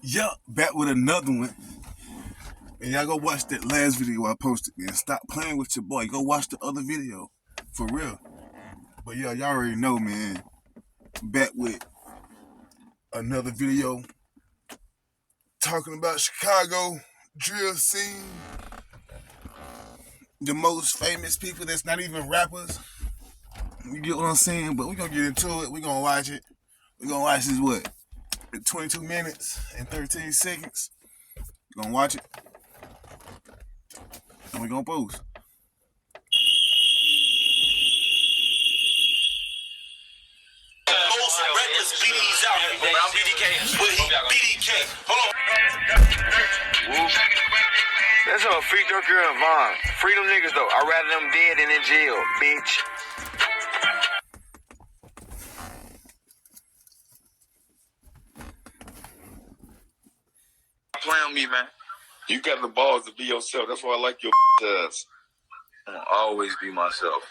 Yup, back with another one. And y'all go watch that last video I posted, man. Stop playing with your boy. Go watch the other video. For real. But yeah, y'all already know, man. Back with another video talking about Chicago drill scene. The most famous people that's not even rappers. You get what I'm saying? But we're going to get into it. We're going to watch it. We're going to watch this, what? 22 minutes and 13 seconds. We're going to watch it. And we're going to post. Reckless BD's out. I'm BDK. But he BDK. Hold on. That's all free Dirk Girl and Vaughn. Free them niggas though. I'd rather them dead than in jail, bitch. Play on me, man. You got the balls to be yourself. That's why I like your ass. I'm gonna always be myself.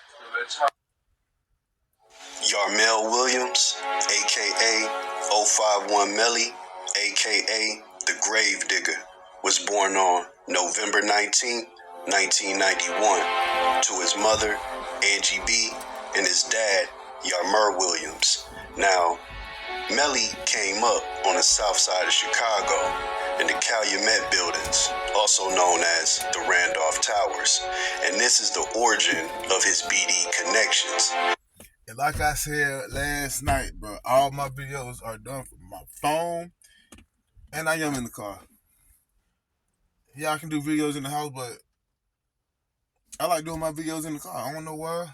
Yarmel Williams, a.k.a. 051 Melly, a.k.a. The Grave Digger, was born on November 19, 1991, to his mother, Angie B., and his dad, Yarmer Williams. Now, Melly came up on the south side of Chicago in the Calumet buildings, also known as the Randolph Towers, and this is the origin of his BD connections. And like I said last night, bro, all my videos are done from my phone, and I am in the car. Yeah, I can do videos in the house, but I like doing my videos in the car. I don't know why.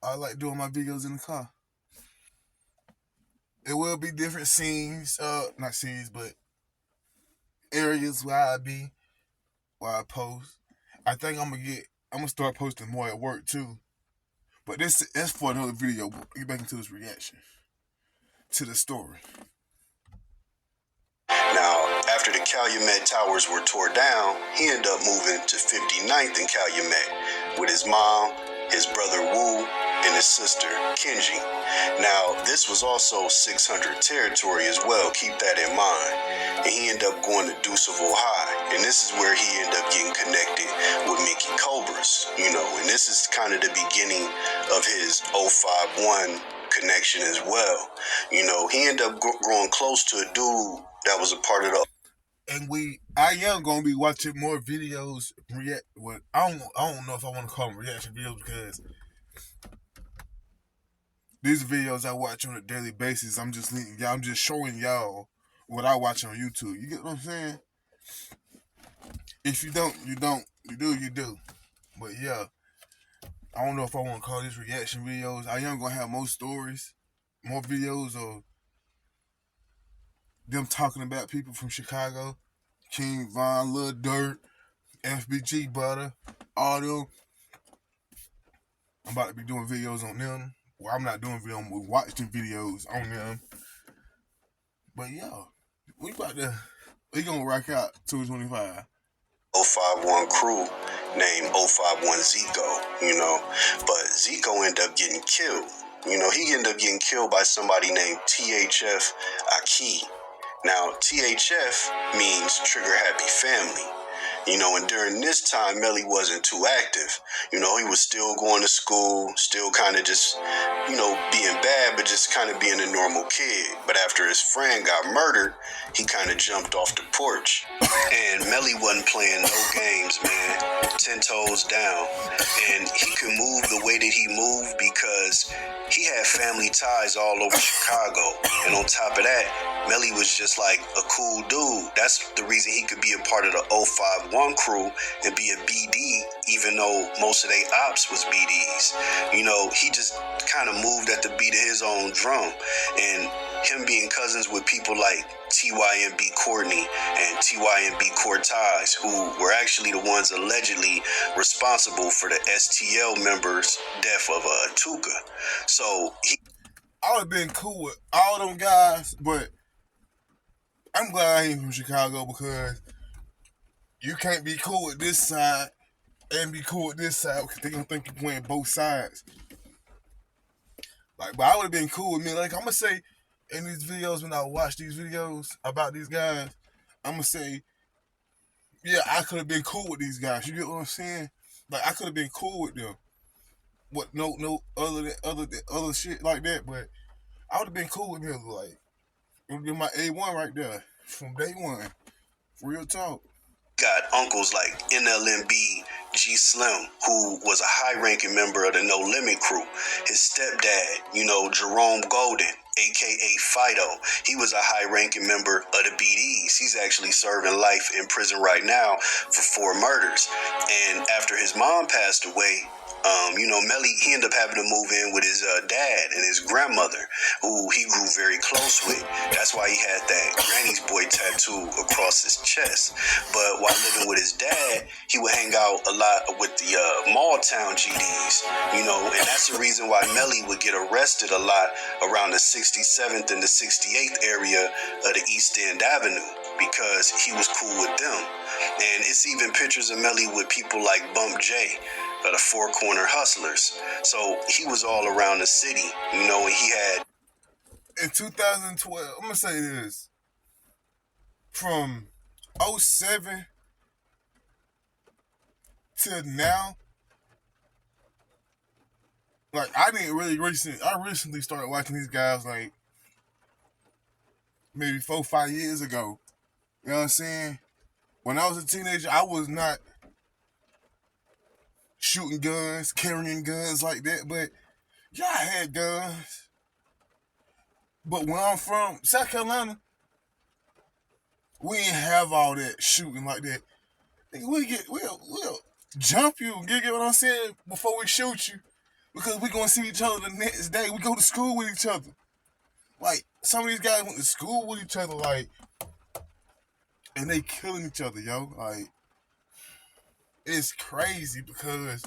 I like doing my videos in the car. It will be different scenes, not scenes, but areas where I be, where I post. I think I'm gonna start posting more at work too. But that's for another video. Get back into this reaction to the story. Now, after the Calumet Towers were tore down, he ended up moving to 59th and Calumet with his mom, his brother Wu, and his sister Kenji. Now, this was also 600 territory as well, keep that in mind. And he ended up going to Deuceville High, and this is where he ended up getting connected with Mickey Cobras, and this is kind of the beginning of his 051 connection as well. He ended up growing close to a dude that was a part of the. And I am gonna be watching more videos. I don't know if I want to call them reaction videos because these videos I watch on a daily basis. I'm just showing y'all what I watch on YouTube. You get what I'm saying? If you don't, you don't. You do, you do. But yeah, I don't know if I want to call these reaction videos. I am gonna have more stories, more videos of them talking about people from Chicago, King Von, Lil Durk, FBG Butter, all them. I'm about to be doing videos on them. Well, I'm not doing videos, I'm watching videos on them. But yeah, we gonna rock out 225. 051 crew named 051 Zico, but Zico ended up getting killed. He ended up getting killed by somebody named THF Aki. Now, THF means Trigger Happy Family. And during this time, Melly wasn't too active. He was still going to school, still kind of just, being bad, but just kind of being a normal kid. But after his friend got murdered, he kind of jumped off the porch. And Melly wasn't playing no games, man. 10 toes down. And he could move the way that he moved because he had family ties all over Chicago. And on top of that, Melly was just like a cool dude. That's the reason he could be a part of the 051 crew and be a BD, even though most of their ops was BDs. He just kind of moved at the beat of his own drum. And him being cousins with people like TYMB Courtney and TYMB Cortez, who were actually the ones allegedly responsible for the STL members' death of Tuka. So I would have been cool with all them guys, but I'm glad I ain't from Chicago because you can't be cool with this side and be cool with this side because they're gonna think you're playing both sides. But I would have been cool with me. Like, I'm gonna say, in these videos, when I watch these videos about these guys, I'm gonna say, yeah, I could have been cool with these guys. You get what I'm saying? Like I could have been cool with them. What no other shit like that, but I would have been cool with them. Like it would be my A1 right there from day one. Real talk. Got uncles like NLMB G Slim, who was a high-ranking member of the No Limit crew. His stepdad, Jerome Golden, aka Fido, he was a high-ranking member of the BDs. He's actually serving life in prison right now for 4 murders. And after his mom passed away, Melly, he ended up having to move in with his dad and his grandmother, who he grew very close with. That's why he had that Granny's Boy tattoo across his chest. But while living with his dad, he would hang out a lot with the Mall Town GDs, and that's the reason why Melly would get arrested a lot around the 67th and the 68th area of the East End Avenue, because he was cool with them. And it's even pictures of Melly with people like Bump J, the Four Corner Hustlers. So he was all around the city, and he had... In 2012, I'm gonna say this. From 07 to now, like I recently started watching these guys like maybe 4-5 years ago. You know what I'm saying? When I was a teenager, I was not shooting guns, carrying guns like that, but yeah, I had guns. But where I'm from, South Carolina, we ain't have all that shooting like that. We'll jump you, get what I'm saying, before we shoot you. Because we gonna see each other the next day. We go to school with each other. Like, some of these guys went to school with each other, like, and they killing each other, yo. Like, it's crazy because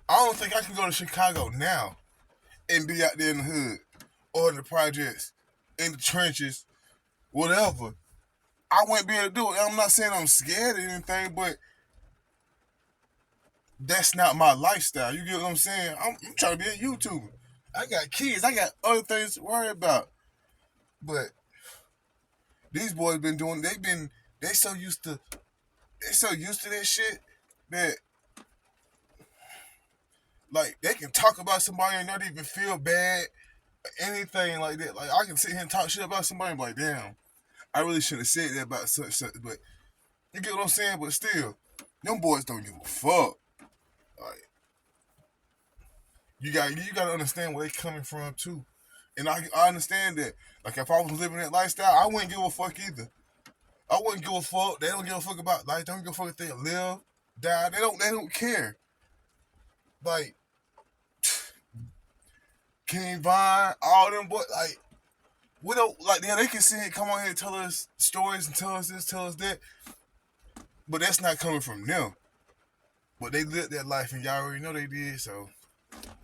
I don't think I can go to Chicago now and be out there in the hood or in the projects, in the trenches, whatever. I wouldn't be able to do it. I'm not saying I'm scared or anything, but that's not my lifestyle. You get what I'm saying? I'm trying to be a YouTuber. I got kids. I got other things to worry about. But these boys been doing. They so used to that shit that like they can talk about somebody and not even feel bad or anything like that. Like I can sit here and talk shit about somebody and be like, damn, I really should have said that about such. But you get what I'm saying? But still, them boys don't give a fuck. Like you gotta understand where they coming from too. And I understand that. Like if I was living that lifestyle, I wouldn't give a fuck either. I wouldn't give a fuck. They don't give a fuck about life. They don't give a fuck if they live, die. They don't care. Like King Von, all them boys, like we don't like they can sit here and come on here and tell us stories and tell us this, tell us that. But that's not coming from them. But they lived that life and y'all already know they did, so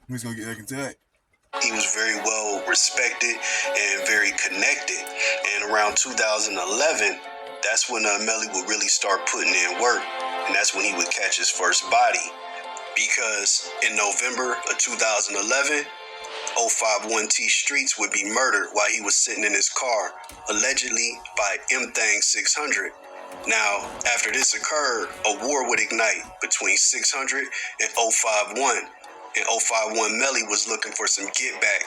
we're just gonna get back into that. He was very well respected and very connected. And around 2011, that's when Melly would really start putting in work. And that's when he would catch his first body. Because in November of 2011, 051T Streets would be murdered while he was sitting in his car, allegedly by M-Thang 600. Now, after this occurred, a war would ignite between 600 and 051. And 051 Melly was looking for some get back.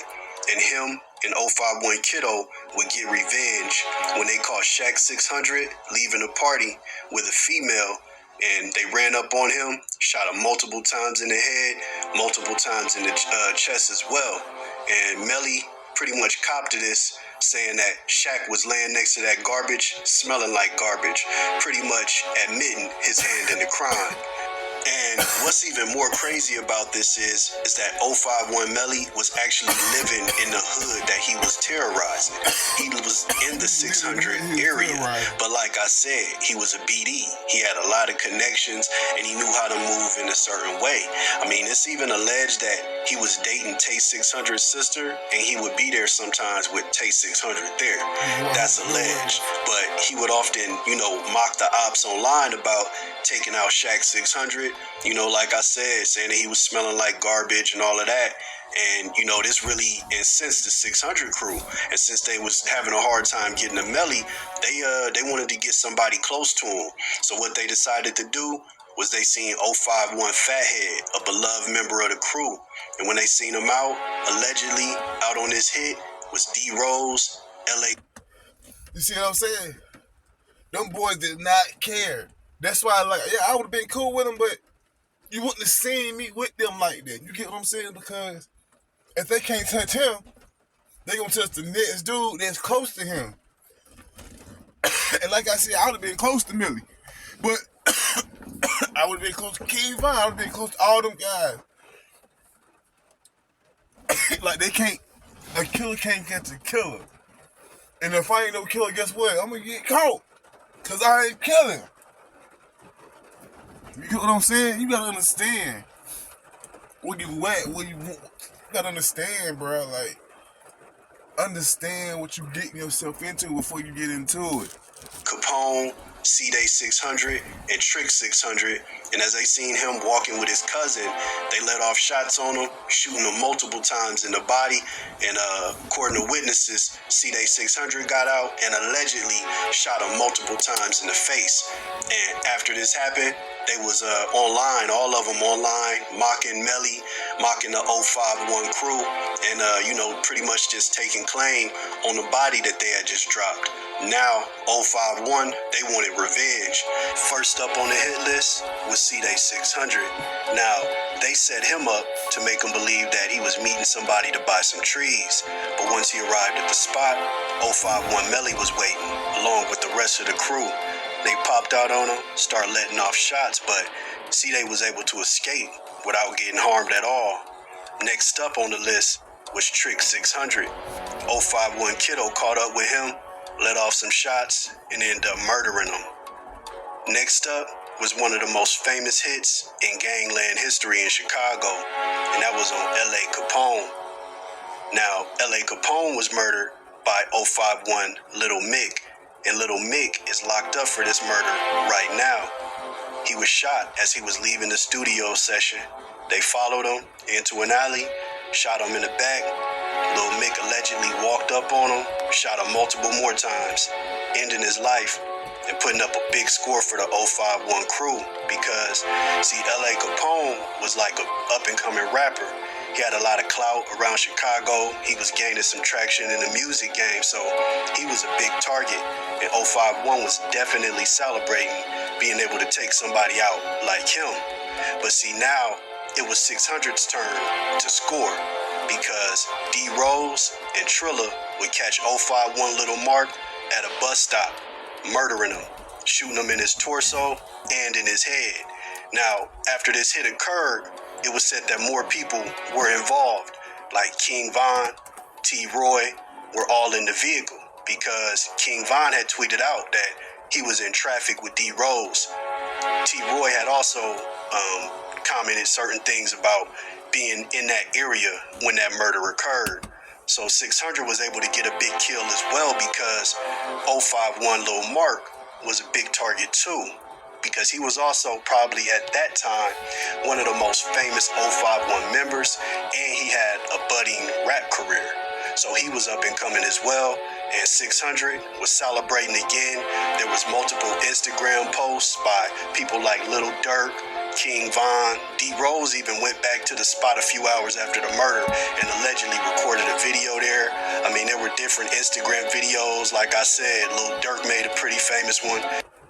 And him and 051 Kiddo would get revenge when they caught Shaq 600 leaving a party with a female, and they ran up on him, shot him multiple times in the head, multiple times in the chest as well. And Melly pretty much copped to this, saying that Shaq was laying next to that garbage, smelling like garbage, pretty much admitting his hand in the crime. And what's even more crazy about this is that 051 Melly was actually living in the hood that he was terrorizing. He was in the 600 area, but like I said, he was a BD. He had a lot of connections, and he knew how to move in a certain way. I mean, it's even alleged that he was dating Tay 600's sister, and he would be there sometimes with Tay 600 there. That's alleged. But he would often, mock the ops online about taking out Shaq 600. Like I said, saying that he was smelling like garbage and all of that. And, you know, this really incensed the 600 crew. And since they was having a hard time getting to Melly, they wanted to get somebody close to him. So what they decided to do was they seen 051 Fathead, a beloved member of the crew. And when they seen him out, allegedly out on this hit, was D Rose, LA. You see what I'm saying? Them boys did not care. That's why, like, yeah, I would have been cool with them, but you wouldn't have seen me with them like that. You get what I'm saying? Because if they can't touch him, they gonna touch the next dude that's close to him. And like I said, I would have been close to Melly. But I would have been close to King Von. I would have been close to all them guys. Like, they can't, a killer can't catch a killer. And if I ain't no killer, guess what? I'm gonna get caught. Cause I ain't killing. You get what I'm saying? You gotta understand where you at, where you want. You gotta understand, bro. Like, understand what you getting yourself into before you get into it. Capone, C-Day 600, and Trick 600. And as they seen him walking with his cousin, they let off shots on him, shooting him multiple times in the body. And according to witnesses, C-Day 600 got out and allegedly shot him multiple times in the face. And after this happened, they was online, all of them online, mocking Melly, mocking the 051 crew, and you know, pretty much just taking claim on the body that they had just dropped. Now, 051, they wanted revenge. First up on the hit list was C-Day 600. Now, they set him up to make him believe that he was meeting somebody to buy some trees. But once he arrived at the spot, 051 Melly was waiting, along with the rest of the crew. They popped out on him, started letting off shots, but C-Day was able to escape without getting harmed at all. Next up on the list was Trick 600. 051 Kiddo caught up with him, let off some shots, and ended up murdering him. Next up was one of the most famous hits in gangland history in Chicago, and that was on L.A. Capone. Now, L.A. Capone was murdered by 051 Little Mick, and Little Mick is locked up for this murder right now. He was shot as he was leaving the studio session. They followed him into an alley, shot him in the back. Little Mick allegedly walked up on him, shot him multiple more times, ending his life and putting up a big score for the 051 crew because, see, L.A. Capone was like an up-and-coming rapper. He had a lot of clout around Chicago. He was gaining some traction in the music game, so he was a big target. And 051 was definitely celebrating being able to take somebody out like him. But see, now it was 600's turn to score because D Rose and Trilla would catch 051 Little Mark at a bus stop, murdering him, shooting him in his torso and in his head. Now, after this hit occurred, it was said that more people were involved, like King Von, T. Roy, were all in the vehicle because King Von had tweeted out that he was in traffic with D. Rose. T. Roy had also commented certain things about being in that area when that murder occurred. So 600 was able to get a big kill as well because 051 Lil Mark was a big target too, because he was also probably at that time one of the most famous 051 members, and he had a budding rap career. So he was up and coming as well, and 600 was celebrating again. There was multiple Instagram posts by people like Lil Durk, King Von. D Rose even went back to the spot a few hours after the murder and allegedly recorded a video there. I mean, there were different Instagram videos. Like I said, Lil Durk made a pretty famous one.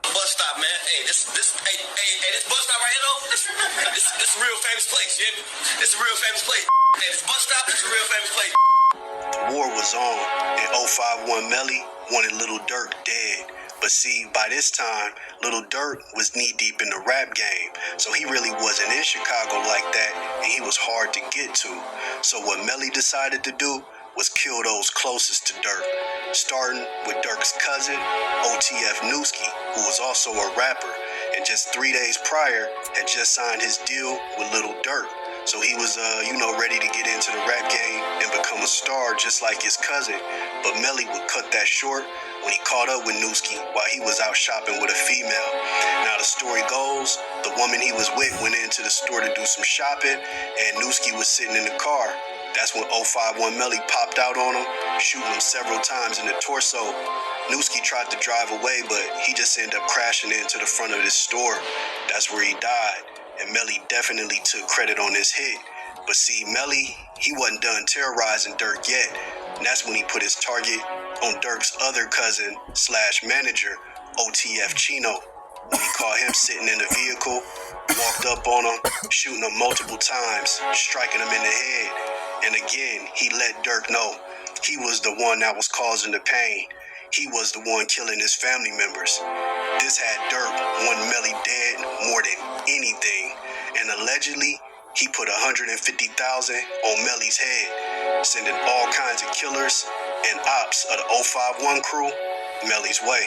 Bus stop, man. Hey, this bus stop right here, though. This a real famous place. Yeah, it's a real famous place. Hey, this bus stop is a real famous place. The war was on, and 051 Melly wanted Lil Durk dead. But see, by this time, Lil Durk was knee-deep in the rap game, so he really wasn't in Chicago like that, and he was hard to get to. So what Melly decided to do was kill those closest to Durk, starting with Durk's cousin, OTF Newski, who was also a rapper, and just 3 days prior had just signed his deal with Lil Durk. So he was, ready to get into the rap game and become a star just like his cousin. But Melly would cut that short when he caught up with Newski while he was out shopping with a female. Now the story goes, the woman he was with went into the store to do some shopping, and Newski was sitting in the car. That's when 051 Melly popped out on him, shooting him several times in the torso. Newski tried to drive away, but he just ended up crashing into the front of his store. That's where he died, and Melly definitely took credit on this hit. But see, Melly, he wasn't done terrorizing Dirk yet, and that's when he put his target on Dirk's other cousin / manager, OTF Chino. When he caught him sitting in the vehicle, walked up on him, shooting him multiple times, striking him in the head. And again, he let Dirk know he was the one that was causing the pain. He was the one killing his family members. This had Dirk want Melly dead more than anything. And allegedly, he put $150,000 on Melly's head, sending all kinds of killers and ops of the 051 crew Melly's way.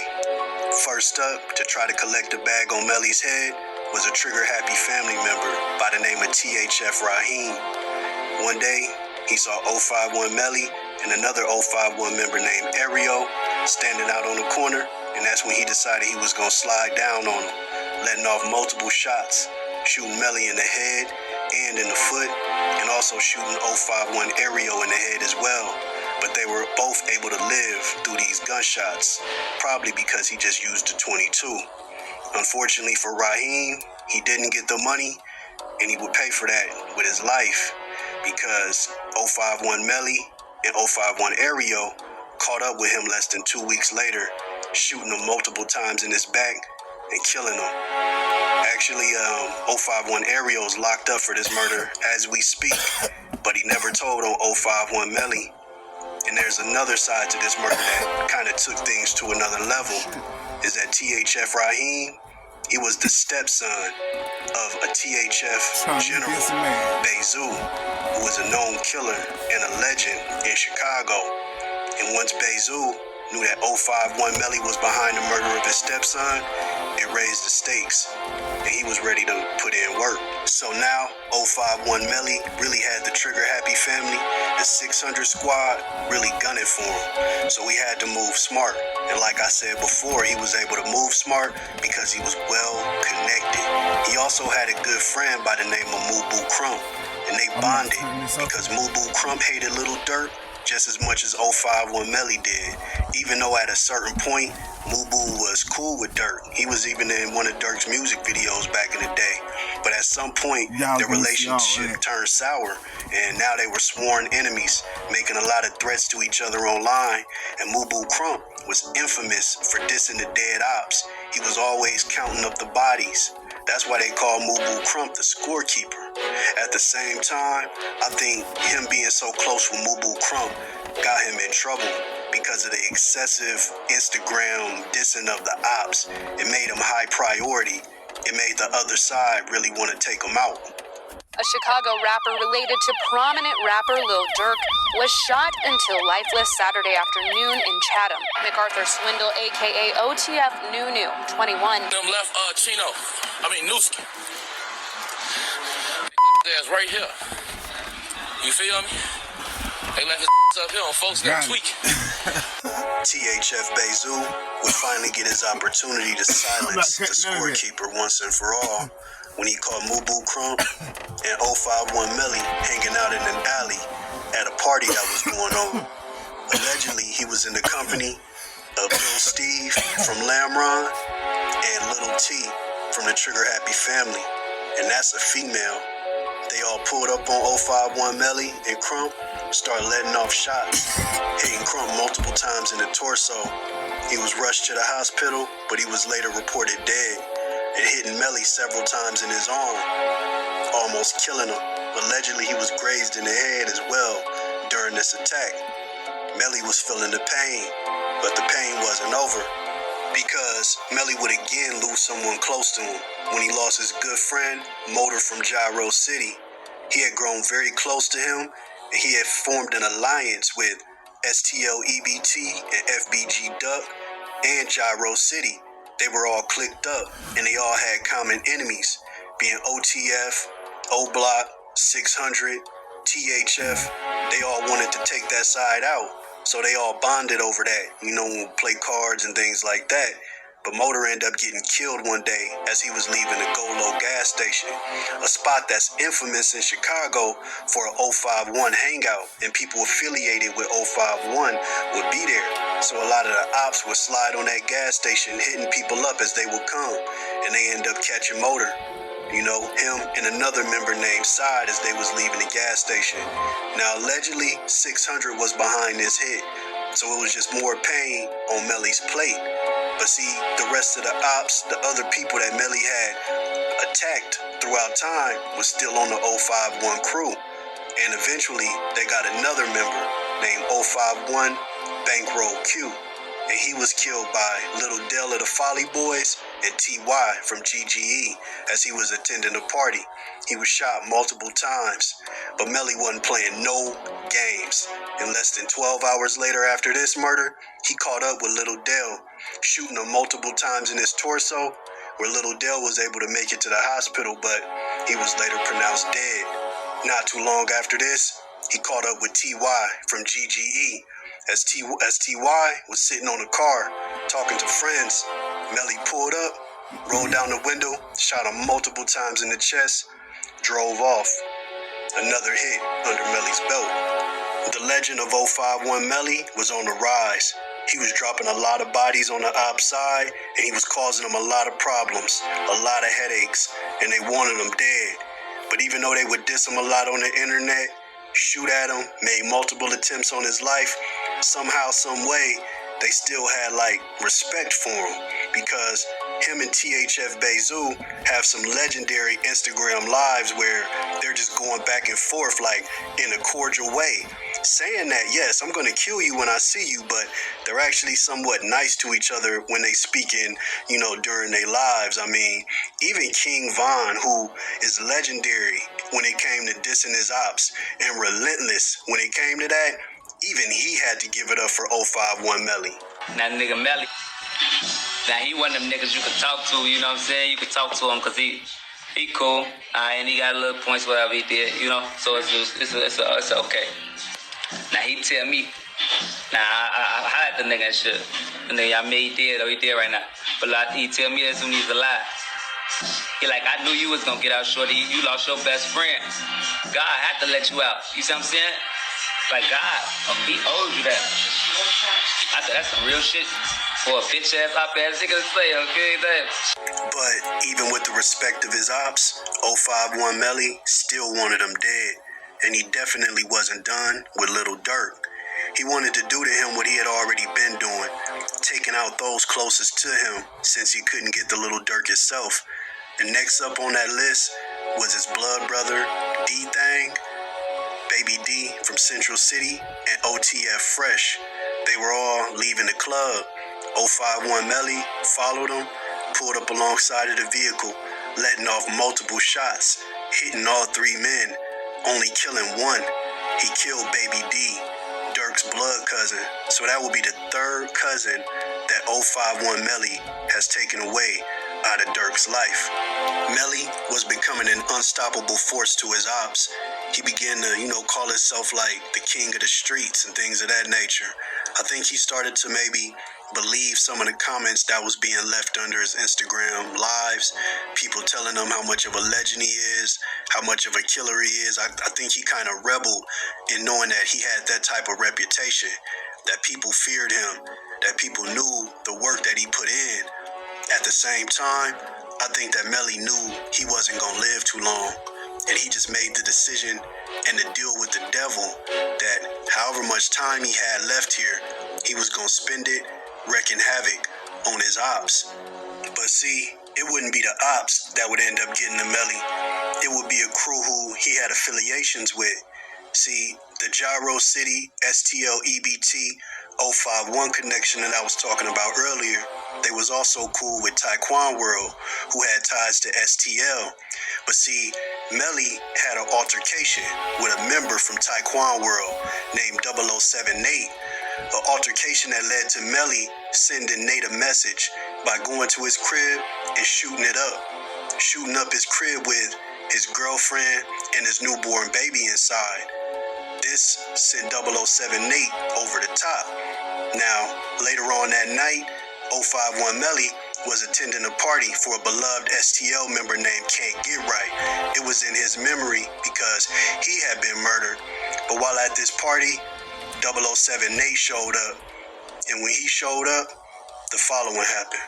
First up, to try to collect a bag on Melly's head was a trigger-happy family member by the name of THF Raheem. One day, he saw 051 Melly and another 051 member named Ario standing out on the corner, and that's when he decided he was going to slide down on them, letting off multiple shots, shooting Melly in the head and in the foot, and also shooting 051 Ario in the head as well. But they were both able to live through these gunshots, probably because he just used the 22. Unfortunately for Raheem, he didn't get the money, and he would pay for that with his life, because 051 Melly and 051 Ario caught up with him less than 2 weeks later, shooting him multiple times in his back and killing him. Actually, 051 Ario is locked up for this murder as we speak, but he never told on 051 Melly. And there's another side to this murder that kind of took things to another level, is that THF Raheem, he was the stepson of a THF general, Bezu, who was a known killer and a legend in Chicago. And once Bezu knew that 051 Melly was behind the murder of his stepson, it raised the stakes, and he was ready to put in work. So now, 051 Melly really had the trigger-happy family, the 600 squad, really gunning for him. So he had to move smart. And like I said before, he was able to move smart because he was well connected. He also had a good friend by the name of Mubu Crump, and they bonded because Mubu Crump hated Little Dirk just as much as 051 Melly did, even though at a certain point, Mubu was cool with Dirk. He was even in one of Dirk's music videos back in the day. But at some point, their relationship turned sour, and now they were sworn enemies, making a lot of threats to each other online. And Mubu Crump was infamous for dissing the dead ops. He was always counting up the bodies. That's why they call Mubu Crump the scorekeeper. At the same time, I think him being so close with Mubu Crump got him in trouble because of the excessive Instagram dissing of the ops. It made him high priority. It made the other side really want to take him out. A Chicago rapper related to prominent rapper Lil Durk was shot until lifeless Saturday afternoon in Chatham. MacArthur Swindle, a.k.a. OTF Nunu, 21. Them left Newski. That's right here. You feel me? They left his up here on folks that tweak. THF Bezu would finally get his opportunity to silence the scorekeeper once and for all when he caught Mubu Crump and 051 Melly hanging out in an alley at a party that was going on. Allegedly, he was in the company of Lil Steve from Lamron and Little T from the Trigger Happy family, and that's a female. They all pulled up on 051 Melly and Crump, started letting off shots, hitting Crump multiple times in the torso. He was rushed to the hospital, but he was later reported dead, and hitting Melly several times in his arm, almost killing him. Allegedly, he was grazed in the head as well during this attack. Melly was feeling the pain, but the pain wasn't over, because Melly would again lose someone close to him when he lost his good friend, Motor from Gyro City. He had grown very close to him, and he had formed an alliance with STL EBT and FBG Duck and Gyro City. They were all clicked up, and they all had common enemies, being OTF, O-Block, 600, THF. They all wanted to take that side out, so they all bonded over that, play cards and things like that. but Motor ended up getting killed one day as he was leaving the Go-Low gas station, a spot that's infamous in Chicago for an 051 hangout, and people affiliated with 051 would be there. So a lot of the ops would slide on that gas station, hitting people up as they would come, and they end up catching Motor. You know, him and another member named Side as they was leaving the gas station. Now, allegedly, 600 was behind this hit, so it was just more pain on Melly's plate. But see, the rest of the ops, the other people that Melly had attacked throughout time was still on the 051 crew. And eventually, they got another member named 051 Bankroll Q. And he was killed by Little Dell of the Folly Boys and T.Y. from GGE as he was attending a party. He was shot multiple times, but Melly wasn't playing no games. And less than 12 hours later after this murder, he caught up with Little Dell, shooting him multiple times in his torso, where Little Dell was able to make it to the hospital, but he was later pronounced dead. Not too long after this, he caught up with T.Y. from GGE. As T.Y. was sitting on a car talking to friends, Melly pulled up, rolled down the window, shot him multiple times in the chest, drove off. Another hit under Melly's belt. The legend of 051 Melly was on the rise. He was dropping a lot of bodies on the op side, and he was causing them a lot of problems, a lot of headaches, and they wanted him dead. But even though they would diss him a lot on the internet, shoot at him, made multiple attempts on his life, somehow, some way, they still had respect for him, because him and THF Bezu have some legendary Instagram lives where they're just going back and forth in a cordial way, saying that, yes, I'm going to kill you when I see you, but they're actually somewhat nice to each other when they speak in, during their lives. I mean, even King Von, who is legendary when it came to dissing his ops and relentless when it came to that, even he had to give it up for 051 Melly. That nigga Melly, now he one of them niggas you could talk to, you know what I'm saying? You could talk to him because he cool, and he got a little points whatever he did, so it's okay. Now he tell me, I hired the nigga and shit. The nigga, I mean, he did right now. But he tell me as soon as he's alive. He I knew you was gonna get out, shorty. You lost your best friend. God had to let you out. You see what I'm saying? God, he owes you that. I thought that's some real shit for a bitch ass op ass nigga to say, okay? But even with the respect of his ops, 051 Melly still wanted him dead. And he definitely wasn't done with Little Dirk. He wanted to do to him what he had already been doing, taking out those closest to him since he couldn't get the Little Dirk himself. And next up on that list was his blood brother, D-Thang, Baby D from Central City, and OTF Fresh. They were all leaving the club. 051 Melly followed him, pulled up alongside of the vehicle, letting off multiple shots, hitting all three men, only killing one. He killed Baby D, Dirk's blood cousin. So that would be the third cousin that 051 Melly has taken away out of Dirk's life. Melly was becoming an unstoppable force to his ops. He began to, call himself the king of the streets and things of that nature. I think he started to maybe believe some of the comments that was being left under his Instagram lives, people telling him how much of a legend he is, how much of a killer he is. I think he kind of rebelled in knowing that he had that type of reputation, that people feared him, that people knew the work that he put in. At the same time, I think that Melly knew he wasn't going to live too long, and he just made the decision and the deal with the devil that however much time he had left here, he was going to spend it wreaking havoc on his ops. But see, it wouldn't be the ops that would end up getting to Melly. It would be a crew who he had affiliations with. See, the Gyro City STL EBT 051 connection that I was talking about earlier, they was also cool with Taekwon World, who had ties to STL. But see, Melly had an altercation with a member from Taekwon World named 0078, an altercation that led to Melly sending Nate a message by going to his crib and shooting up his crib with his girlfriend and his newborn baby inside. This sent 0078 over the top. Now, later on that night, 051 Melly was attending a party for a beloved STL member named Can't Get Right. It was in his memory because he had been murdered. But while at this party, 007 Nate showed up. And when he showed up, the following happened.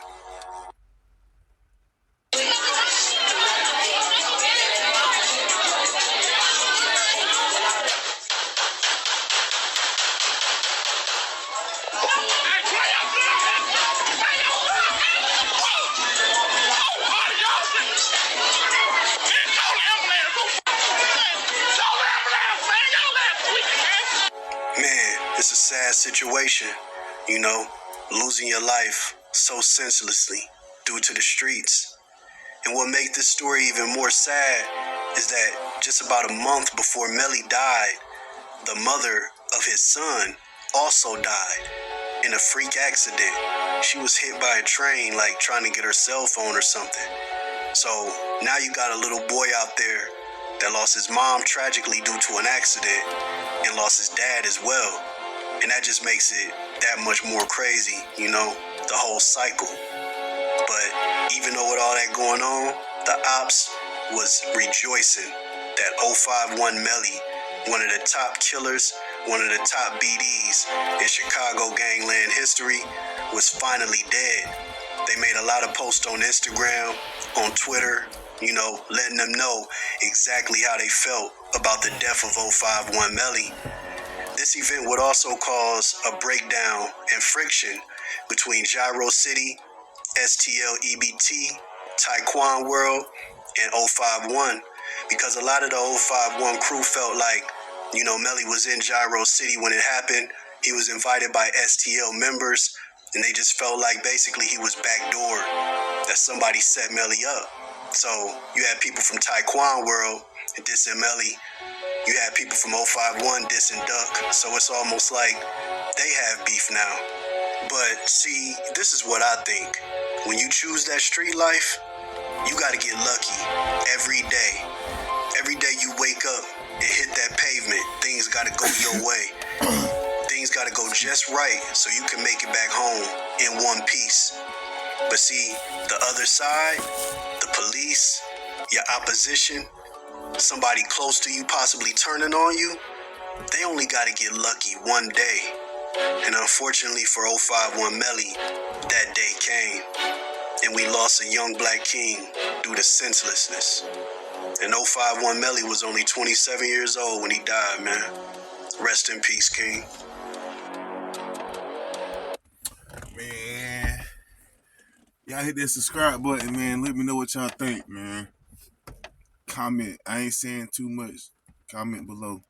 Man, it's a sad situation, you know, losing your life so senselessly due to the streets. And what makes this story even more sad is that just about a month before Melly died, the mother of his son also died in a freak accident. She was hit by a train, like trying to get her cell phone or something. So now you got a little boy out there that lost his mom tragically due to an accident and lost his dad as well. And that just makes it that much more crazy, you know, the whole cycle. But even though with all that going on, the ops was rejoicing that 051 Melly, one of the top killers, one of the top BDs in Chicago gangland history, was finally dead. They made a lot of posts on Instagram, on Twitter, you know, letting them know exactly how they felt about the death of 051 Melly. This event would also cause a breakdown and friction between Gyro City, STL EBT, Taekwon World, and 051, because a lot of the 051 crew felt like, you know, Melly was in Gyro City when it happened. He was invited by STL members, and they just felt like basically he was backdoored, that somebody set Melly up. So you had people from Taekwon World dissing Melly. You had people from 051 dissing Duck. So it's almost like they have beef now. But see, this is what I think. When you choose that street life, you gotta get lucky every day. Every day you wake up and hit that pavement, things gotta go your way. Things gotta go just right so you can make it back home in one piece. But see, the other side, the police, your opposition, somebody close to you possibly turning on you, they only gotta get lucky one day. And unfortunately for 051 Melly, that day came. And we lost a young black king due to senselessness. And 051 Melly was only 27 years old when he died, man. Rest in peace, King. Man, y'all hit that subscribe button, man. Let me know what y'all think, man. Comment. I ain't saying too much. Comment below.